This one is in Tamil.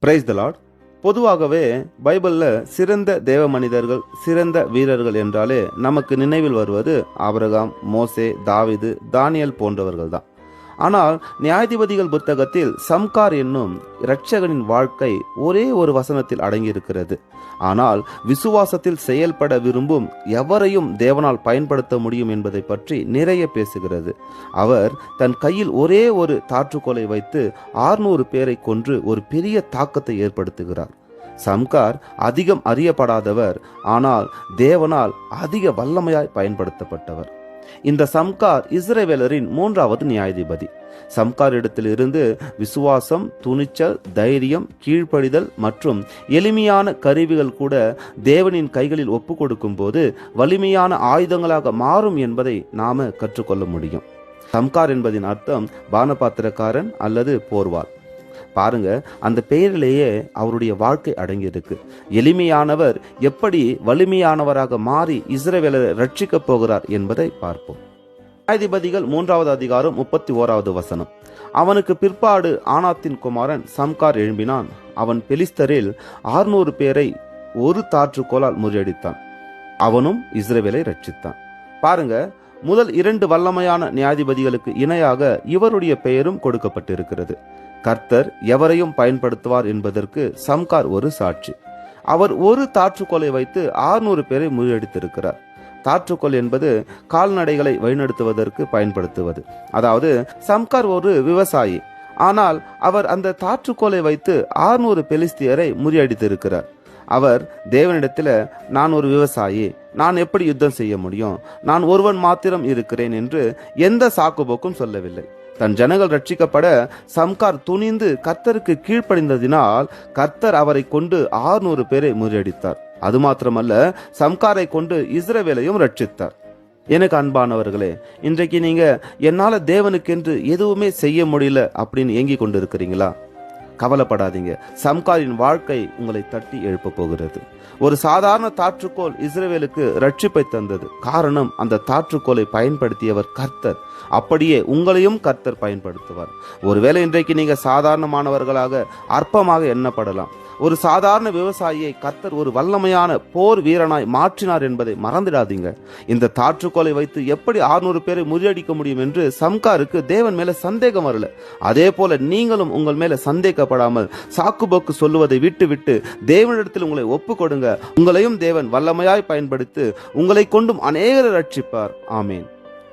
Praise the Lord. பொதுவாகவே பைபிள்ல சிறந்த தேவ மனிதர்கள், சிறந்த வீரர்கள் என்றாலே நமக்கு நினைவில் வருவது ஆபிரகாம், மோசே, தாவீது, தானியேல் போன்றவர்கள் தான். ஆனால் நியாயாதிபதிகள் புத்தகத்தில் சம்கார் என்னும் இரட்சகனின் வாழ்க்கை ஒரே ஒரு வசனத்தில் அடங்கியிருக்கிறது. ஆனால் விசுவாசத்தில் செயல்பட விரும்பும் எவரையும் தேவனால் பயன்படுத்த முடியும் என்பதை பற்றி நிறைய பேசுகிறது. அவர் தன் கையில் ஒரே ஒரு தாற்றுக்கோலை வைத்து 600 பேரை கொன்று ஒரு பெரிய தாக்கத்தை ஏற்படுத்துகிறார். சம்கார் அதிகம் அறியப்படாதவர், ஆனால் தேவனால் அதிக வல்லமையாய் பயன்படுத்தப்பட்டவர். இந்த சம்கார் இஸ்ரவேலரின் 3வது நியாயாதிபதி. சம்கார் இடத்தில் இருந்து விசுவாசம், துணிச்சல், தைரியம், கீழ்ப்படிதல் மற்றும் எளிமையான கருவிகள் கூட தேவனின் கைகளில் ஒப்பு கொடுக்கும் போது வலிமையான ஆயுதங்களாக மாறும் என்பதை நாம கற்றுக்கொள்ள முடியும். சம்கார் என்பதின் அர்த்தம் பானபாத்திரக்காரன் அல்லது போர்வாள். பாருங்க, அந்த பெயரிலேயே அவருடைய வாழ்க்கை அடங்கியிருக்கு. எளிமையானவர் எப்படி வலிமையானவராக மாறி இஸ்ரவேலரை ரட்சிக்கப் போகிறார் என்பதை பார்ப்போம். நியாயாதிபதிகள் 3வது அதிகாரம் 31வது வசனம். அவனுக்கு பிற்பாடு ஆனாத்தின் குமாரன் சம்கார் எழும்பினான். அவன் பெலிஸ்தரில் 600 பேரை ஒரு தாற்றுக்கோலால் முறியடித்தான். அவனும் இஸ்ரவேலை ரட்சித்தான். பாருங்க, முதல் 2 வல்லமையான நியாயாதிபதிகளுக்கு இணையாக இவருடைய பெயரும் கொடுக்கப்பட்டிருக்கிறது. கர்த்தர் எவரையும் பயன்படுத்துவார் என்பதற்கு சம்கார் ஒரு சாட்சி. அவர் ஒரு தாற்றுக்கோலை வைத்து 600 பேரை முறியடித்திருக்கிறார். தாற்றுக்கோல் என்பது கால்நடைகளை வழிநடத்துவதற்கு பயன்படுத்துவது. அதாவது சம்கார் ஒரு விவசாயி, ஆனால் அவர் அந்த தாற்றுக்கோலை வைத்து 600 பெலிஸ்தியரை முறியடித்திருக்கிறார். அவர் தேவனிடத்தில், நான் ஒரு விவசாயி, நான் எப்படி யுத்தம் செய்ய முடியும், நான் ஒருவன் மாத்திரம் இருக்கிறேன் என்று எந்த சாக்குபோக்கும் சொல்லவில்லை. தன் ஜனங்கள் ரட்சிக்கப்பட சம்கார் துணிந்து கர்த்தருக்கு கீழ்ப்படிந்ததினால் கர்த்தர் அவரை கொண்டு 600 பேரை முறியடித்தார். அது மாத்திரமல்ல, சம்காரை கொண்டு இஸ்ரவேலையும் ரட்சித்தார். எனக்கு அன்பானவர்களே, இன்றைக்கு நீங்க என்னால தேவனுக்கென்று எதுவுமே செய்ய முடியல அப்படின்னு ஏங்கி கொண்டு இருக்கிறீங்களா? கவலைப்படாதீங்க. சம்காரின் வாழ்க்கை உங்களை தட்டி எழுப்ப போகிறது. ஒரு சாதாரண தாற்றுக்கோல் இஸ்ரவேலுக்கு ரட்சிப்பை தந்தது. காரணம், அந்த தாற்றுக்கோலை பயன்படுத்தியவர் கர்த்தர். அப்படியே உங்களையும் கர்த்தர் பயன்படுத்துவார். ஒருவேளை இன்றைக்கு நீங்க சாதாரணமானவர்களாக அற்பமாக எண்ணப்படலாம். ஒரு சாதாரண விவசாயியை கர்த்தர் ஒரு வல்லமையான போர் வீரனாய் மாற்றினார் என்பதை மறந்துடாதீங்க. இந்த தாற்றுக்கோலை வைத்து எப்படி 600 பேரை முறியடிக்க முடியும் என்று சம்காருக்கு தேவன் மேல சந்தேகம் வரல. அதே போல நீங்களும் உங்கள் மேல சந்தேகப்படாமல் சாக்குபோக்கு சொல்லுவதை விட்டு தேவனிடத்தில் உங்களை ஒப்பு கொடுங்க. உங்களையும் தேவன் வல்லமையாய் பயன்படுத்தி உங்களை கொண்டும் அநேகரை ரட்சிப்பார். ஆமேன்.